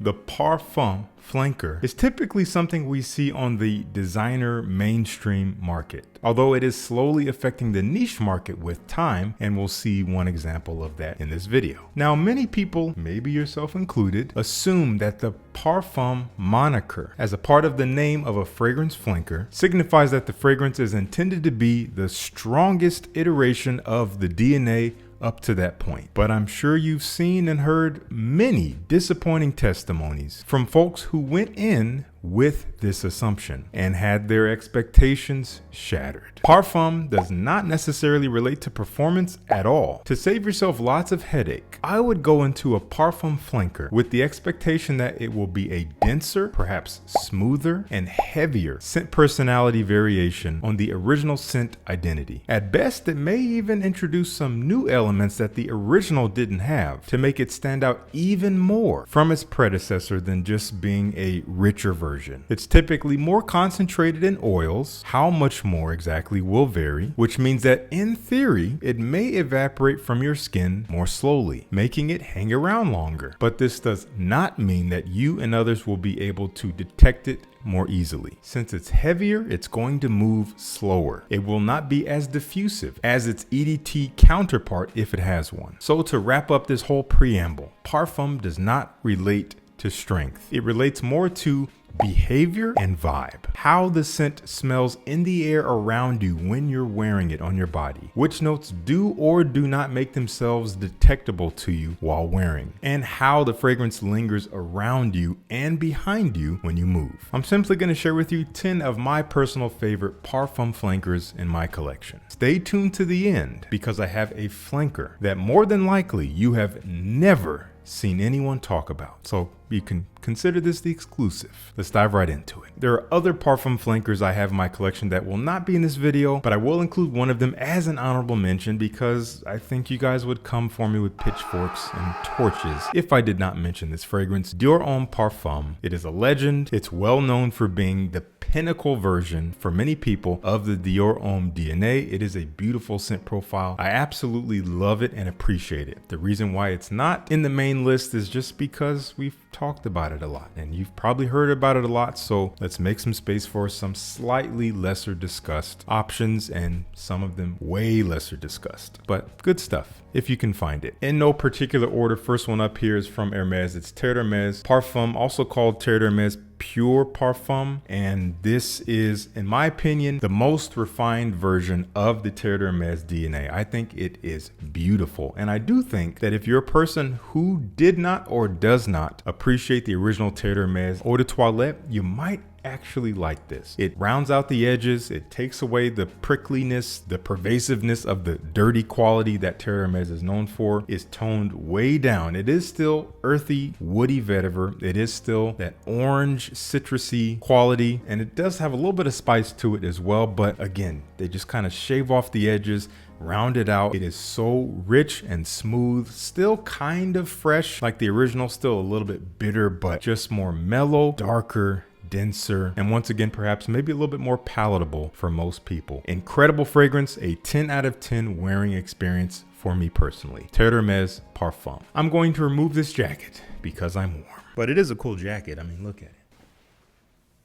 The Parfum flanker is typically something we see on the designer mainstream market, although it is slowly affecting the niche market with time, and we'll see one example of that in this video. Now, many people, maybe yourself included, assume that the Parfum moniker, as a part of the name of a fragrance flanker, signifies that the fragrance is intended to be the strongest iteration of the DNA up to that point. But I'm sure you've seen and heard many disappointing testimonies from folks who went in with this assumption and had their expectations shattered. Parfum does not necessarily relate to performance at all. To save yourself lots of headache, I would go into a Parfum flanker with the expectation that it will be a denser, perhaps smoother, and heavier scent personality variation on the original scent identity. At best, it may even introduce some new elements that the original didn't have to make it stand out even more from its predecessor than just being a richer version. It's typically more concentrated in oils. How much more exactly will vary, which means that in theory, it may evaporate from your skin more slowly, making it hang around longer. But this does not mean that you and others will be able to detect it more easily. Since it's heavier, it's going to move slower. It will not be as diffusive as its EDT counterpart if it has one. So to wrap up this whole preamble, Parfum does not relate to strength. It relates more to behavior and vibe. How the scent smells in the air around you when you're wearing it on your body. Which notes do or do not make themselves detectable to you while wearing. And how the fragrance lingers around you and behind you when you move. I'm simply going to share with you 10 of my personal favorite Parfum flankers in my collection. Stay tuned to the end because I have a flanker that more than likely you have never seen anyone talk about. So you can consider this the exclusive. Let's dive right into it. There are other Parfum flankers I have in my collection that will not be in this video, but I will include one of them as an honorable mention because I think you guys would come for me with pitchforks and torches if I did not mention this fragrance, Dior Homme Parfum. It is a legend. It's well known for being the pinnacle version for many people of the Dior Homme DNA. It is a beautiful scent profile. I absolutely love it and appreciate it. The reason why it's not in the main list is just because we've talked about it a lot and you've probably heard about it a lot. So let's make some space for some slightly lesser discussed options and some of them way lesser discussed, but good stuff if you can find it. In no particular order, first one up here is from Hermes. It's Terre d'Hermes Parfum, also called Terre d'Hermes Pure Parfum, and this is, in my opinion, the most refined version of the Terre d'Hermes DNA. I think it is beautiful, and I do think that if you're a person who did not or does not appreciate the original Terre d'Hermes Eau de Toilette, you might actually like this. It rounds out the edges, it takes away the prickliness, the pervasiveness of the dirty quality that Terre d'Hermes is known for, is toned way down. It is still earthy, woody vetiver. It is still that orange, citrusy quality, and it does have a little bit of spice to it as well, but again, they just kind of shave off the edges, round it out. It is so rich and smooth, still kind of fresh like the original, still a little bit bitter, but just more mellow, darker, denser, and once again, perhaps maybe a little bit more palatable for most people. Incredible fragrance, a 10 out of 10 wearing experience for me personally. Terre d'Hermes Parfum. I'm going to remove this jacket because I'm warm, but it is a cool jacket. I mean, look at it.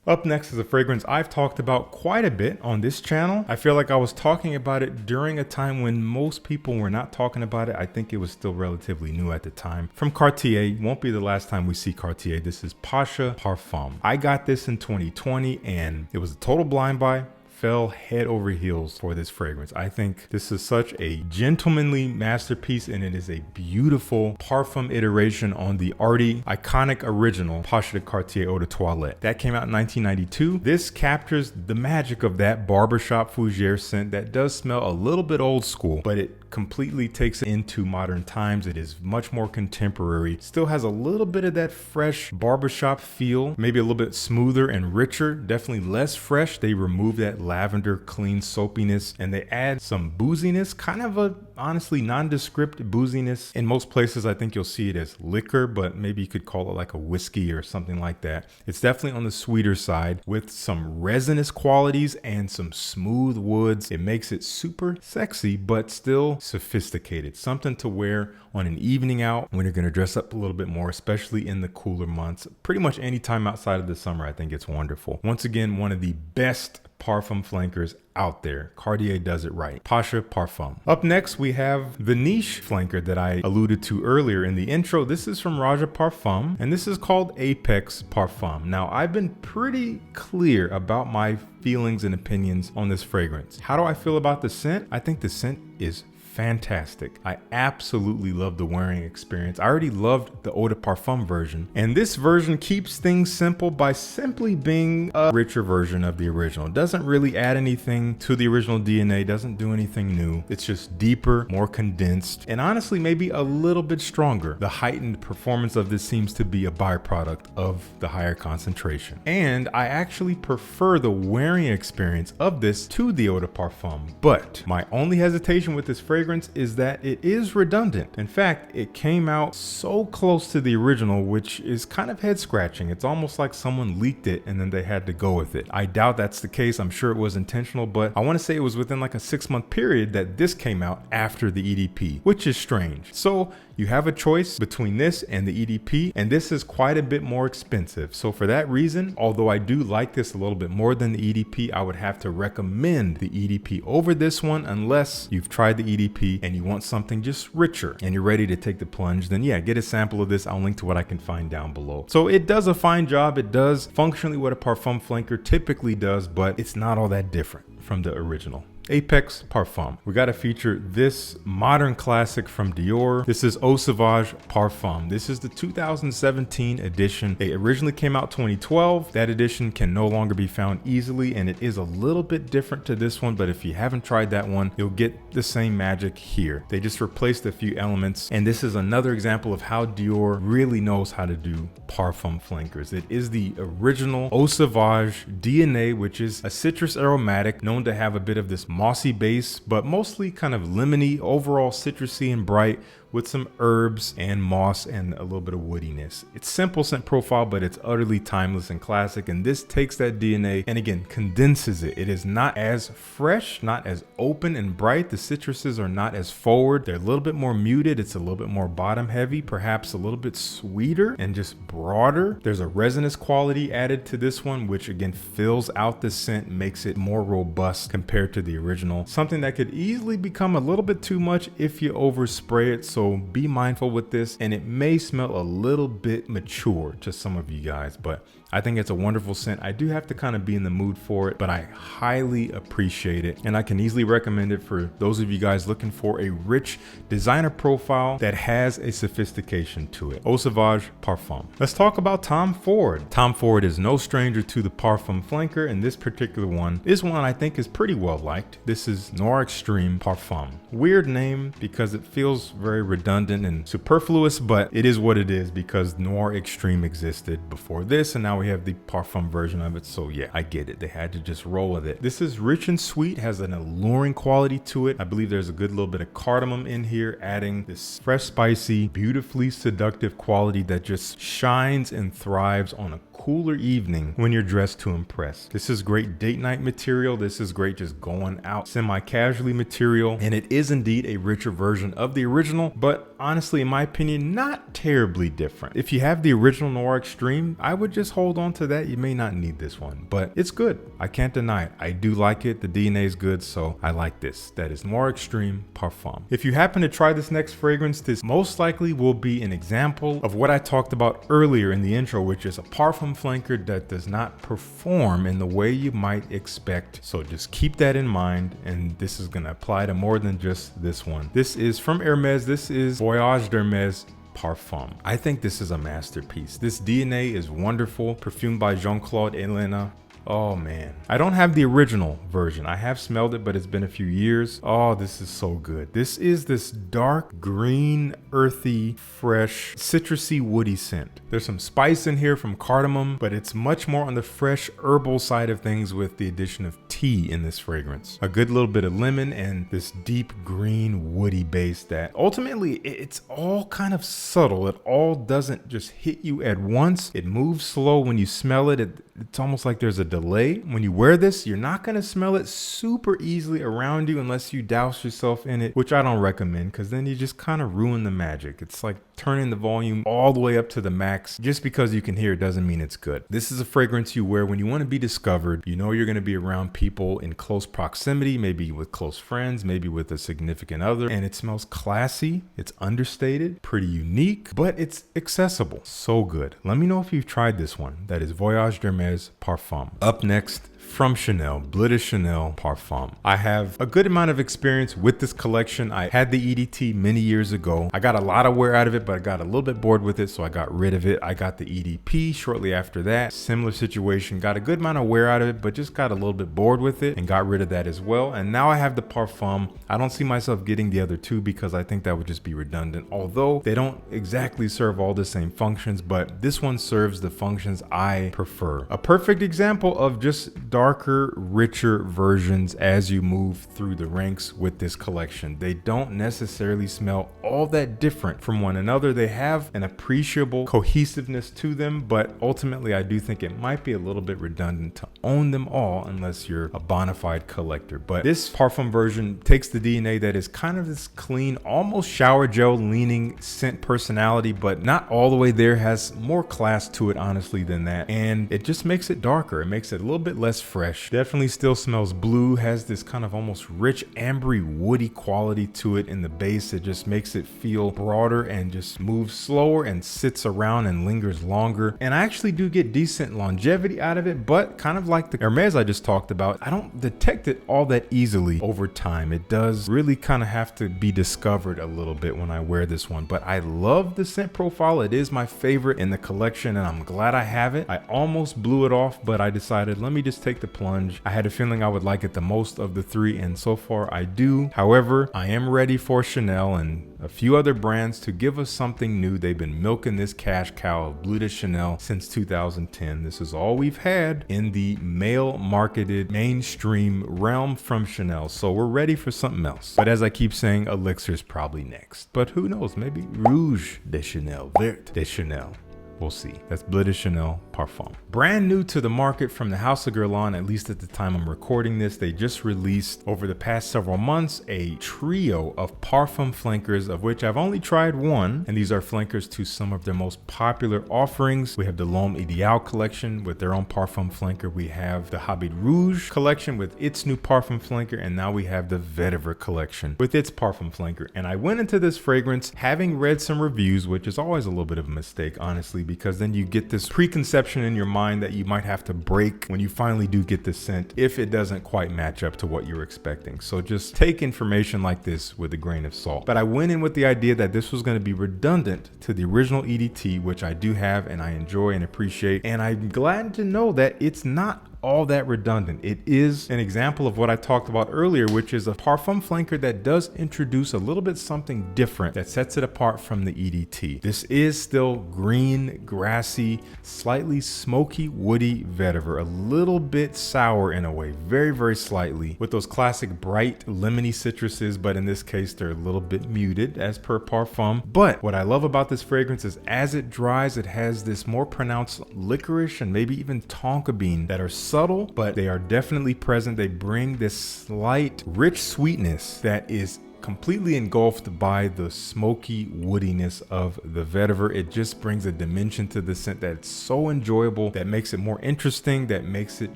Up next is a fragrance I've talked about quite a bit on this channel. I feel like I was talking about it during a time when most people were not talking about it. I think it was still relatively new at the time. From Cartier, won't be the last time we see Cartier. This is Pasha Parfum. I got this in 2020 and it was a total blind buy. Fell head over heels for this fragrance. I think this is such a gentlemanly masterpiece and it is a beautiful parfum iteration on the arty, iconic original Pasha de Cartier Eau de Toilette. That came out in 1992. This captures the magic of that barbershop fougere scent that does smell a little bit old school, but it completely takes it into modern times. It is much more contemporary. Still has a little bit of that fresh barbershop feel, maybe a little bit smoother and richer, definitely less fresh. They remove that lavender clean soapiness and they add some booziness, kind of a honestly nondescript booziness. In most places, I think you'll see it as liquor, but maybe you could call it like a whiskey or something like that. It's definitely on the sweeter side with some resinous qualities and some smooth woods. It makes it super sexy, but still sophisticated. Something to wear on an evening out when you're going to dress up a little bit more, especially in the cooler months. Pretty much any time outside of the summer, I think it's wonderful. Once again, one of the best parfum flankers out there. Cartier does it right. Pasha Parfum. Up next, we have the niche flanker that I alluded to earlier in the intro. This is from Roja Parfum, and this is called Apex Parfum. Now, I've been pretty clear about my feelings and opinions on this fragrance. How do I feel about the scent? I think the scent is fantastic. I absolutely love the wearing experience. I already loved the Eau de Parfum version, and this version keeps things simple by simply being a richer version of the original. It doesn't really add anything to the original DNA, doesn't do anything new. It's just deeper, more condensed, and honestly maybe a little bit stronger. The heightened performance of this seems to be a byproduct of the higher concentration, and I actually prefer the wearing experience of this to the Eau de Parfum. But my only hesitation with this fragrance is that it is redundant. In fact, it came out so close to the original, which is kind of head scratching. It's almost like someone leaked it and then they had to go with it. I doubt that's the case. I'm sure it was intentional, but I want to say it was within like a 6-month period that this came out after the EDP, which is strange. So you have a choice between this and the EDP, and this is quite a bit more expensive. So for that reason, although I do like this a little bit more than the EDP, I would have to recommend the EDP over this one unless you've tried the EDP and you want something just richer and you're ready to take the plunge. Then yeah, get a sample of this. I'll link to what I can find down below. So it does a fine job. It does functionally what a parfum flanker typically does, but it's not all that different from the original. Apex Parfum. We got to feature this modern classic from Dior. This is Eau Sauvage Parfum. This is the 2017 edition. It originally came out 2012. That edition can no longer be found easily, and it is a little bit different to this one, but if you haven't tried that one, you'll get the same magic here. They just replaced a few elements, and this is another example of how Dior really knows how to do parfum flankers. It is the original Eau Sauvage DNA, which is a citrus aromatic known to have a bit of this mossy base, but mostly kind of lemony, overall citrusy and bright, with some herbs and moss and a little bit of woodiness. It's simple scent profile, but it's utterly timeless and classic. And this takes that DNA and again condenses it. It is not as fresh, not as open and bright. The citruses are not as forward. They're a little bit more muted. It's a little bit more bottom heavy, perhaps a little bit sweeter and just broader. There's a resinous quality added to this one, which again fills out the scent, makes it more robust compared to the original. Something that could easily become a little bit too much if you overspray it. So be mindful with this, and it may smell a little bit mature to some of you guys, but I think it's a wonderful scent. I do have to kind of be in the mood for it, but I highly appreciate it, and I can easily recommend it for those of you guys looking for a rich designer profile that has a sophistication to it. Eau Sauvage Parfum. Let's talk about Tom Ford. Tom Ford is no stranger to the parfum flanker, and this particular one is one I think is pretty well liked. This is Noir Extreme Parfum. Weird name because it feels very redundant and superfluous, but it is what it is because Noir Extreme existed before this, and now we have the parfum version of it. So yeah, I get it. They had to just roll with it. This is rich and sweet, has an alluring quality to it. I believe there's a good little bit of cardamom in here, adding this fresh, spicy, beautifully seductive quality that just shines and thrives on a cooler evening when you're dressed to impress. This is great date night material. This is great just going out semi-casually material, and it is indeed a richer version of the original, but honestly, in my opinion, not terribly different. If you have the original Noir Extreme, I would just hold on to that. You may not need this one, but it's good. I can't deny it. I do like it. The DNA is good, so I like this. That is Noir Extreme Parfum. If you happen to try this next fragrance, this most likely will be an example of what I talked about earlier in the intro, which is a parfum flanker that does not perform in the way you might expect. So just keep that in mind, and this is going to apply to more than just this one. This is from Hermes. This is Voyage Hermes Parfum. I think this is a masterpiece. This DNA is wonderful, perfumed by Jean-Claude Elena. Oh man, I don't have the original version. I have smelled it, but it's been a few years. Oh, this is so good. This is this dark green, earthy, fresh, citrusy, woody scent. There's some spice in here from cardamom, but it's much more on the fresh herbal side of things with the addition of tea in this fragrance. A good little bit of lemon and this deep green woody base that ultimately it's all kind of subtle. It all doesn't just hit you at once. It moves slow when you smell it. It's almost like there's a delay. When you wear this, you're not going to smell it super easily around you unless you douse yourself in it, which I don't recommend because then you just kind of ruin the magic. It's like turning the volume all the way up to the max. Just because you can hear it doesn't mean it's good. This is a fragrance you wear when you want to be discovered. You know you're going to be around people in close proximity, maybe with close friends, maybe with a significant other, and it smells classy. It's understated, pretty unique, but it's accessible. So good. Let me know if you've tried this one. That is Voyage Hermes Parfum. Up next, from Chanel, Bleu de Chanel Parfum. I have a good amount of experience with this collection. I had the EDT many years ago. I got a lot of wear out of it, but I got a little bit bored with it, so I got rid of it. I got the EDP shortly after that. Similar situation. Got a good amount of wear out of it, but just got a little bit bored with it and got rid of that as well. And now I have the Parfum. I don't see myself getting the other two because I think that would just be redundant. Although they don't exactly serve all the same functions, but this one serves the functions I prefer. A perfect example of just darker, richer versions as you move through the ranks with this collection. They don't necessarily smell all that different from one another. They have an appreciable cohesiveness to them, but ultimately I do think it might be a little bit redundant to own them all unless you're a bona fide collector. But this Parfum version takes the DNA that is kind of this clean, almost shower gel leaning scent personality, but not all the way there. Has more class to it honestly than that, and it just makes it darker. It makes it a little bit less fresh. Definitely still smells blue, has this kind of almost rich ambery woody quality to it in the base. It just makes it feel broader and just moves slower and sits around and lingers longer. And I actually do get decent longevity out of it, but kind of like the Hermes I just talked about, I don't detect it all that easily over time. It does really kind of have to be discovered a little bit when I wear this one, but I love the scent profile. It is my favorite in the collection and I'm glad I have it. I almost blew it off, but I decided let me just take the plunge. I had a feeling I would like it the most of the three, and so far I do. However, I am ready for Chanel and a few other brands to give us something new. They've been milking this cash cow of Bleu de Chanel since 2010. This is all we've had in the male marketed mainstream realm from Chanel, so we're ready for something else. But as I keep saying, Elixir's probably next, but who knows, maybe Rouge de Chanel, Vert de Chanel. We'll see. That's Bleu de Chanel Parfum. Brand new to the market from the House of Guerlain, at least at the time I'm recording this. They just released over the past several months a trio of parfum flankers, of which I've only tried one, and these are flankers to some of their most popular offerings. We have the L'Homme Ideal collection with their own parfum flanker. We have the Habit Rouge collection with its new parfum flanker, and now we have the Vetiver collection with its parfum flanker. And I went into this fragrance having read some reviews, which is always a little bit of a mistake, honestly, because then you get this preconception in your mind that you might have to break when you finally do get the scent if it doesn't quite match up to what you're expecting. So just take information like this with a grain of salt. But I went in with the idea that this was going to be redundant to the original EDT, which I do have and I enjoy and appreciate. And I'm glad to know that it's not all that redundant. It is an example of what I talked about earlier, which is a parfum flanker that does introduce a little bit something different that sets it apart from the EDT. This is still green, grassy, slightly smoky, woody vetiver, a little bit sour in a way, very, very slightly, with those classic bright lemony citruses, but in this case, they're a little bit muted as per parfum. But what I love about this fragrance is as it dries, it has this more pronounced licorice and maybe even tonka bean that are subtle, but they are definitely present. They bring this slight rich sweetness that is completely engulfed by the smoky woodiness of the vetiver. It just brings a dimension to the scent that's so enjoyable, that makes it more interesting, that makes it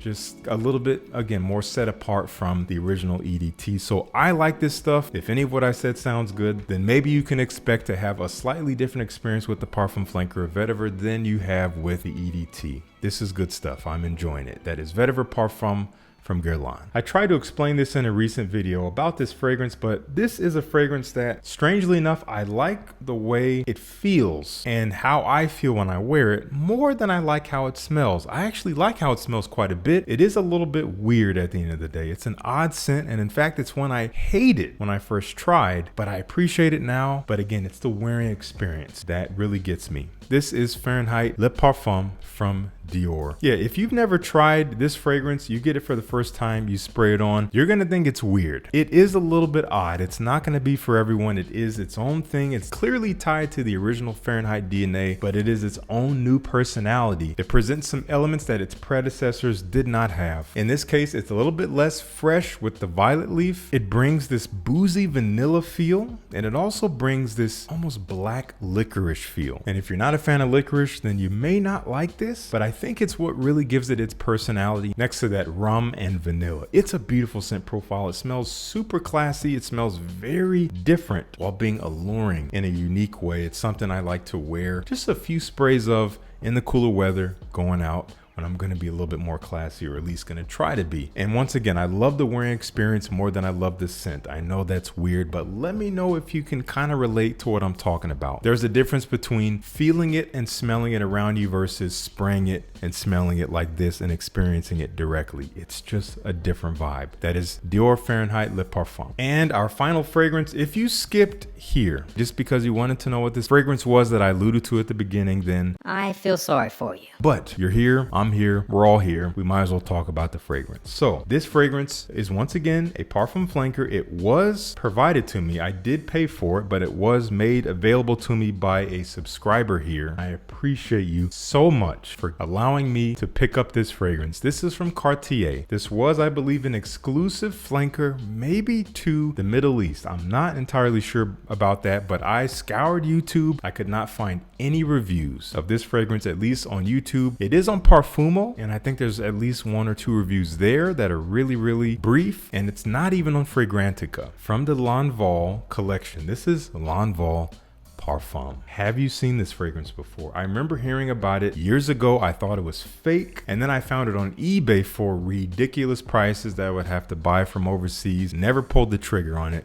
just a little bit, again, more set apart from the original EDT. So I like this stuff. If any of what I said sounds good, then maybe you can expect to have a slightly different experience with the parfum flanker of vetiver than you have with the EDT. This is good stuff. I'm enjoying it. That is Vetiver Parfum from Guerlain. I tried to explain this in a recent video about this fragrance, but this is a fragrance that, strangely enough, I like the way it feels and how I feel when I wear it more than I like how it smells. I actually like how it smells quite a bit. It is a little bit weird at the end of the day. It's an odd scent, and in fact, it's one I hated when I first tried, but I appreciate it now. But again, it's the wearing experience that really gets me. This is Fahrenheit Le Parfum from Dior. Yeah, if you've never tried this fragrance, you get it for the first time, you spray it on, you're gonna think it's weird. It is a little bit odd. It's not gonna be for everyone. It is its own thing. It's clearly tied to the original Fahrenheit DNA, but it is its own new personality. It presents some elements that its predecessors did not have. In this case, it's a little bit less fresh with the violet leaf. It brings this boozy vanilla feel, and it also brings this almost black licorice feel. And if you're not a fan of licorice, then you may not like this, but I think it's what really gives it its personality next to that rum and vanilla. It's a beautiful scent profile. It smells super classy. It smells very different while being alluring in a unique way. It's something I like to wear just a few sprays of in the cooler weather going out when I'm going to be a little bit more classy, or at least going to try to be. And once again, I love the wearing experience more than I love the scent. I know that's weird, but let me know if you can kind of relate to what I'm talking about. There's a difference between feeling it and smelling it around you versus spraying it and smelling it like this and experiencing it directly. It's just a different vibe. That is Dior Fahrenheit Le Parfum. And our final fragrance, if you skipped here just because you wanted to know what this fragrance was that I alluded to at the beginning, then I feel sorry for you. But you're here, I'm here, we're all here. We might as well talk about the fragrance. So this fragrance is once again a Parfum flanker. It was provided to me. I did pay for it, but it was made available to me by a subscriber here. I appreciate you so much for allowing me to pick up this fragrance. This is from Cartier. This was, I believe, an exclusive flanker, maybe to the Middle East. I'm not entirely sure about that, but I scoured YouTube. I could not find any reviews of this fragrance, at least on YouTube. It is on Parfumo, and I think there's at least 1 or 2 reviews there that are really brief, and it's not even on Fragrantica. From the Lanvin collection. This is Lanvin Parfum. Have you seen this fragrance before? I remember hearing about it years ago. I thought it was fake, and then I found it on eBay for ridiculous prices that I would have to buy from overseas. Never pulled the trigger on it.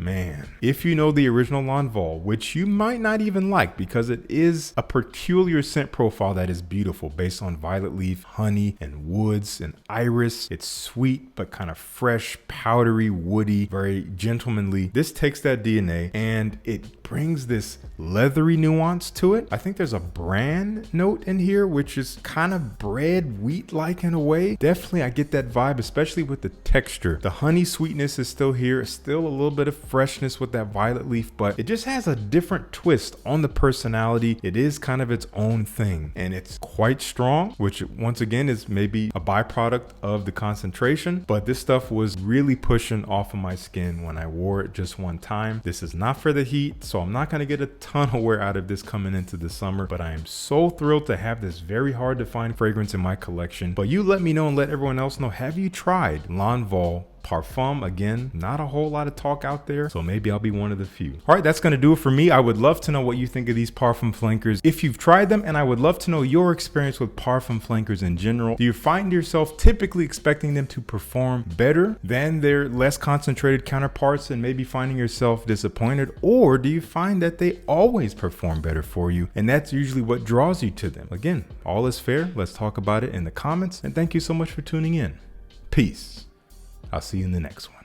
Man, if you know the original Lanvin, which you might not even like because it is a peculiar scent profile that is beautiful based on violet leaf, honey, and woods and iris. It's sweet but kind of fresh, powdery, woody, very gentlemanly. This takes that DNA and it brings this leathery nuance to it. I think there's a bran note in here, which is kind of bread wheat-like in a way. Definitely I get that vibe, especially with the texture. The honey sweetness is still here, still a little bit of freshness with that violet leaf, but it just has a different twist on the personality. It is kind of its own thing, and it's quite strong, which once again is maybe a byproduct of the concentration, but this stuff was really pushing off of my skin when I wore it just one time. This is not for the heat, so I'm not going to get a ton of wear out of this coming into the summer, but I am so thrilled to have this very hard to find fragrance in my collection. But you let me know and let everyone else know, have you tried Lanvin Parfum? Again, not a whole lot of talk out there, so maybe I'll be one of the few. All right, that's going to do it for me. I would love to know what you think of these Parfum flankers if you've tried them, and I would love to know your experience with Parfum flankers in general. Do you find yourself typically expecting them to perform better than their less concentrated counterparts and maybe finding yourself disappointed, or do you find that they always perform better for you and that's usually what draws you to them? Again, all is fair. Let's talk about it in the comments, and thank you so much for tuning in. Peace. I'll see you in the next one.